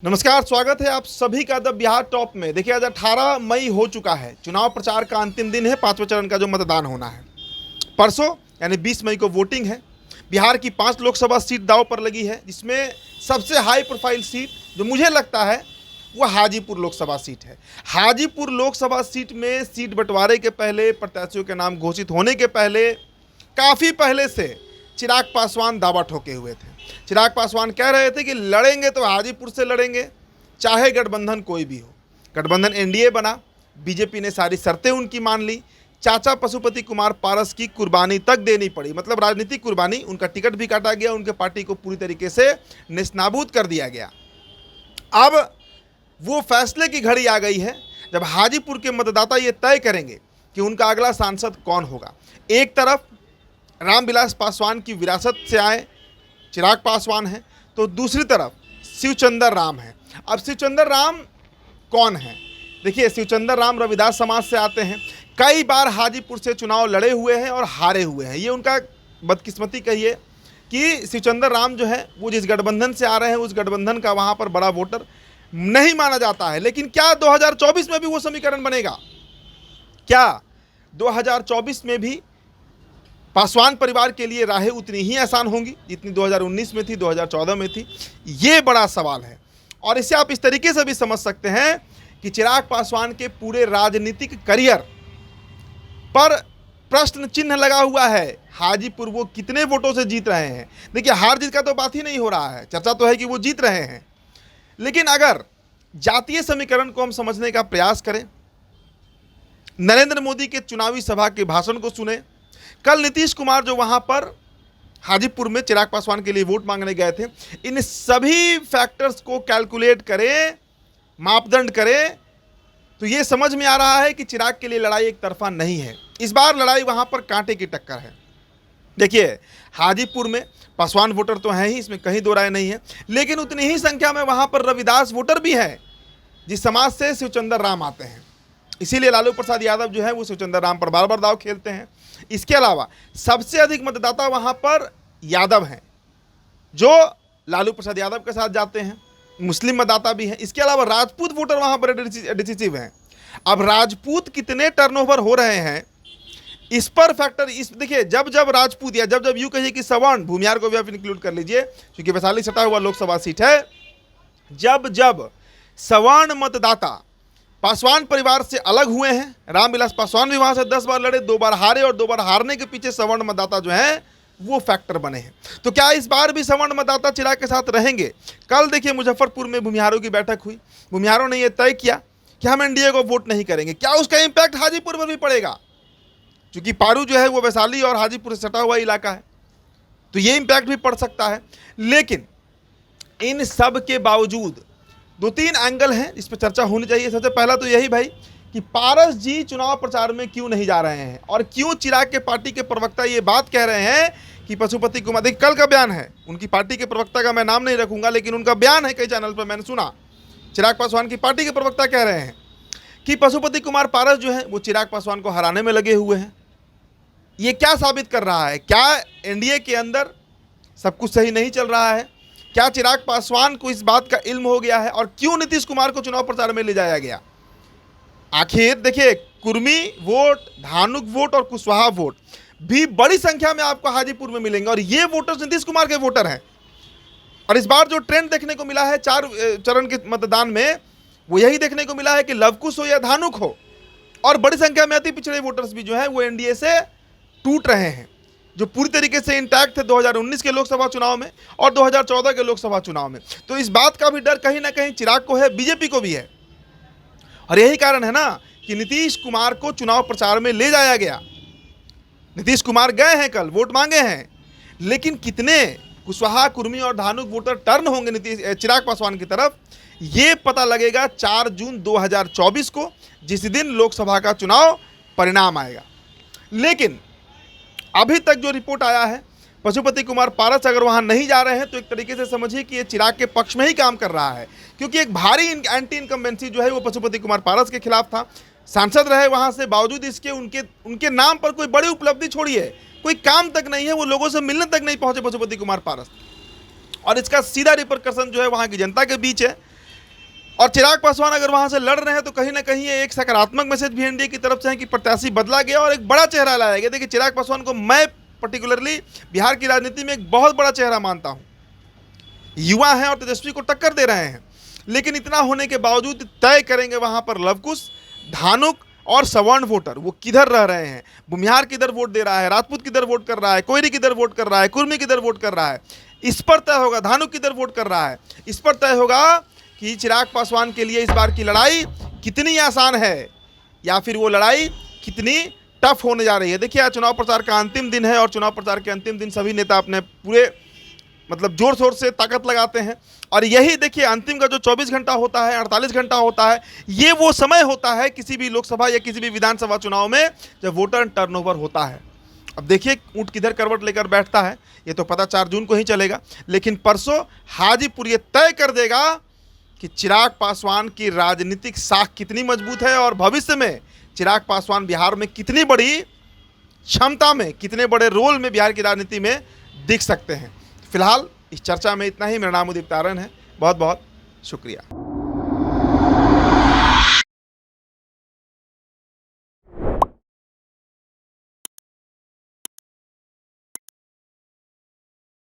नमस्कार, स्वागत है आप सभी का द बिहार टॉप में। देखिए, आज 18 मई हो चुका है। चुनाव प्रचार का अंतिम दिन है। 5वें चरण का जो मतदान होना है, परसों यानी 20 मई को वोटिंग है। बिहार की 5 लोकसभा सीट दांव पर लगी है, जिसमें सबसे हाई प्रोफाइल सीट जो मुझे लगता है वो हाजीपुर लोकसभा सीट है। हाजीपुर लोकसभा सीट में सीट बंटवारे के पहले, प्रत्याशियों के नाम घोषित होने के पहले, काफ़ी पहले से चिराग पासवान दावा ठोके हुए थे। चिराग पासवान कह रहे थे कि लड़ेंगे तो हाजीपुर से लड़ेंगे, चाहे गठबंधन कोई भी हो। गठबंधन एनडीए बना, बीजेपी ने सारी शर्तें उनकी मान ली। चाचा पशुपति कुमार पारस की कुर्बानी तक देनी पड़ी, मतलब राजनीतिक कुर्बानी। उनका टिकट भी काटा गया, उनके पार्टी को पूरी तरीके से नेस्तनाबूद कर दिया गया। अब वो फैसले की घड़ी आ गई है जब हाजीपुर के मतदाता ये तय करेंगे कि उनका अगला सांसद कौन होगा। एक तरफ रामविलास पासवान की विरासत से आए चिराग पासवान है, तो दूसरी तरफ शिवचंद्र राम है। अब शिवचंद्र राम कौन है? देखिए, शिवचंद्र राम रविदास समाज से आते हैं, कई बार हाजीपुर से चुनाव लड़े हुए हैं और हारे हुए हैं। ये उनका बदकिस्मती कहिए कि शिवचंद्र राम जो है वो जिस गठबंधन से आ रहे हैं, उस गठबंधन का वहाँ पर बड़ा वोटर नहीं माना जाता है। लेकिन क्या 2024 में भी वो समीकरण बनेगा? क्या 2024 में भी पासवान परिवार के लिए राहें उतनी ही आसान होंगी जितनी 2019 में थी, 2014 में थी? ये बड़ा सवाल है। और इसे आप इस तरीके से भी समझ सकते हैं कि चिराग पासवान के पूरे राजनीतिक करियर पर प्रश्न चिन्ह लगा हुआ है। हाजीपुर वो कितने वोटों से जीत रहे हैं? देखिए, हार जीत का तो बात ही नहीं हो रहा है, चर्चा तो है कि वो जीत रहे हैं। लेकिन अगर जातीय समीकरण को हम समझने का प्रयास करें, नरेंद्र मोदी के चुनावी सभा के भाषण को सुने, कल नीतीश कुमार जो वहां पर हाजीपुर में चिराग पासवान के लिए वोट मांगने गए थे, इन सभी फैक्टर्स को कैलकुलेट करें, मापदंड करें, तो ये समझ में आ रहा है कि चिराग के लिए लड़ाई एक तरफा नहीं है। इस बार लड़ाई वहां पर कांटे की टक्कर है। देखिए, हाजीपुर में पासवान वोटर तो हैं ही, इसमें कहीं दो राय नहीं है, लेकिन उतनी ही संख्या में वहां पर रविदास वोटर भी हैं जिस समाज से शिवचंद्र राम आते हैं। इसीलिए लालू प्रसाद यादव जो है वो शिवचंद्र राम पर बार बार दाव खेलते हैं। इसके अलावा सबसे अधिक मतदाता वहां पर यादव हैं जो लालू प्रसाद यादव के साथ जाते हैं। मुस्लिम मतदाता भी हैं। इसके अलावा राजपूत वोटर वहां पर डिसिसिव हैं। अब राजपूत कितने टर्नओवर हो रहे हैं, इस पर फैक्टर इस देखिए, जब जब राजपूत या जब जब यूं कहिए कि सवर्ण, भूमियार को भी आप इंक्लूड कर लीजिए क्योंकि वैशाली सटा हुआ लोकसभा सीट है, जब जब सवर्ण मतदाता पासवान परिवार से अलग हुए हैं, रामविलास पासवान भी वहां से 10 बार लड़े, 2 बार हारे, और 2 बार हारने के पीछे सवर्ण मतदाता जो है वो फैक्टर बने हैं। तो क्या इस बार भी सवर्ण मतदाता चिराग के साथ रहेंगे? कल देखिए, मुजफ्फरपुर में भूमिहारों की बैठक हुई। भूमिहारों ने यह तय किया कि हम एनडीए को वोट नहीं करेंगे। क्या उसका इंपैक्ट हाजीपुर पर भी पड़ेगा? क्योंकि पारू जो है वो वैशाली और हाजीपुर से सटा हुआ इलाका है, तो ये इंपैक्ट भी पड़ सकता है। लेकिन इन सब के बावजूद 2-3 एंगल हैं इस पर चर्चा होनी चाहिए। सबसे पहला तो यही भाई कि पारस जी चुनाव प्रचार में क्यों नहीं जा रहे हैं, और क्यों चिराग के पार्टी के प्रवक्ता ये बात कह रहे हैं कि पशुपति कुमार, देखिए कल का बयान है, उनकी पार्टी के प्रवक्ता का मैं नाम नहीं रखूंगा, लेकिन उनका बयान है, कई चैनल पर मैंने सुना। चिराग पासवान की पार्टी के प्रवक्ता कह रहे हैं कि पशुपति कुमार पारस जो है वो चिराग पासवान को हराने में लगे हुए हैं। ये क्या साबित कर रहा है? क्या एनडीए के अंदर सब कुछ सही नहीं चल रहा है? क्या चिराग पासवान को इस बात का इल्म हो गया है? और क्यों नीतीश कुमार को चुनाव प्रचार में ले जाया गया? आखिर देखिए, कुर्मी वोट, धानुक वोट और कुशवाहा वोट भी बड़ी संख्या में आपको हाजीपुर में मिलेंगे, और ये वोटर्स नीतीश कुमार के वोटर हैं। और इस बार जो ट्रेंड देखने को मिला है 4 चरण के मतदान में, वो यही देखने को मिला है कि लवकुश हो या धानुक हो, और बड़ी संख्या में अति पिछड़े वोटर्स भी जो है वो एनडीए से टूट रहे हैं, जो पूरी तरीके से इंटैक्ट थे 2019 के लोकसभा चुनाव में और 2014 के लोकसभा चुनाव में। तो इस बात का भी डर कहीं ना कहीं चिराग को है, बीजेपी को भी है। और यही कारण है ना कि नीतीश कुमार को चुनाव प्रचार में ले जाया गया। नीतीश कुमार गए हैं, कल वोट मांगे हैं, लेकिन कितने कुशवाहा, कुर्मी और धानुक वोटर टर्न होंगे चिराग पासवान की तरफ, ये पता लगेगा 4 जून 2024 को, जिस दिन लोकसभा का चुनाव परिणाम आएगा। लेकिन अभी तक जो रिपोर्ट आया है, पशुपति कुमार पारस अगर वहां नहीं जा रहे हैं तो एक तरीके से समझिए कि ये चिराग के पक्ष में ही काम कर रहा है, क्योंकि एक भारी एंटी इनकम्बेंसी जो है वो पशुपति कुमार पारस के खिलाफ था। सांसद रहे वहां से, बावजूद इसके उनके नाम पर कोई बड़ी उपलब्धि छोड़िए, कोई काम तक नहीं है, वो लोगों से मिलने तक नहीं पहुंचे पशुपति कुमार पारस। और इसका सीधा रिपरकशन जो है वहां की जनता के बीच है। और चिराग पासवान अगर वहां से लड़ रहे हैं तो कहीं ना कहीं ये एक सकारात्मक मैसेज भी एनडीए की तरफ से है कि प्रत्याशी बदला गया और एक बड़ा चेहरा लाया गया। देखिए, चिराग पासवान को मैं पर्टिकुलरली बिहार की राजनीति में एक बहुत बड़ा चेहरा मानता हूं। युवा हैं और तेजस्वी को टक्कर दे रहे हैं, लेकिन इतना होने के बावजूद तय करेंगे वहां पर लवकुश, धानुक और सवर्ण वोटर वो किधर रह रहे हैं, भूमिहार किधर वोट दे रहा है, राजपूत किधर वोट कर रहा है, कोयरी किधर वोट कर रहा है, कुर्मी किधर वोट कर रहा है, इस पर तय होगा। धानुक किधर वोट कर रहा है, इस पर तय होगा कि चिराग पासवान के लिए इस बार की लड़ाई कितनी आसान है या फिर वो लड़ाई कितनी टफ होने जा रही है। देखिए, आज चुनाव प्रचार का अंतिम दिन है और चुनाव प्रचार के अंतिम दिन सभी नेता अपने पूरे जोर शोर से ताकत लगाते हैं। और यही देखिए, अंतिम का जो 24 घंटा होता है, 48 घंटा होता है, ये वो समय होता है किसी भी लोकसभा या किसी भी विधानसभा चुनाव में जब वोटर टर्नओवर होता है। अब देखिए ऊंट किधर करवट लेकर बैठता है, ये तो पता 4 जून को ही चलेगा। लेकिन परसों हाजीपुर ये तय कर देगा कि चिराग पासवान की राजनीतिक साख कितनी मजबूत है और भविष्य में चिराग पासवान बिहार में कितनी बड़ी क्षमता में, कितने बड़े रोल में बिहार की राजनीति में दिख सकते हैं। फिलहाल इस चर्चा में इतना ही। मेरा नाम उदित तारण है। बहुत बहुत शुक्रिया।